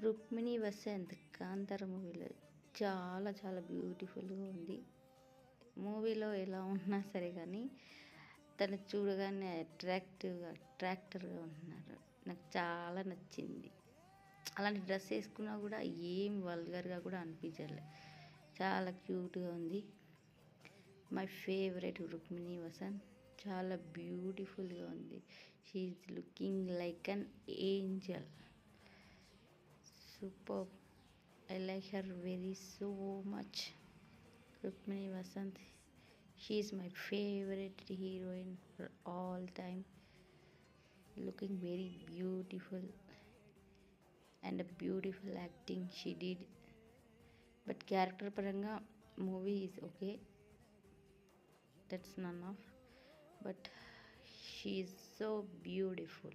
రుక్మిణి వసంత్ కాంతార మూవీలో చాలా చాలా బ్యూటిఫుల్గా ఉంది. మూవీలో ఎలా ఉన్నా సరే కానీ తను చూడగానే అట్రాక్టర్గా ఉంటున్నారు. నాకు చాలా నచ్చింది. అలాంటి డ్రెస్ వేసుకున్నా కూడా ఏం వల్గర్గా కూడా అనిపించలే. చాలా క్యూట్గా ఉంది. మై ఫేవరెట్ రుక్మిణి వసంత్ చాలా బ్యూటిఫుల్గా ఉంది. She's looking like an angel. Superb. I like her very so much. Rukmini Vasant. She is my favorite heroine for all time. Looking very beautiful and a beautiful acting she did. But character paranga movie is okay. That's none of. But she is so beautiful.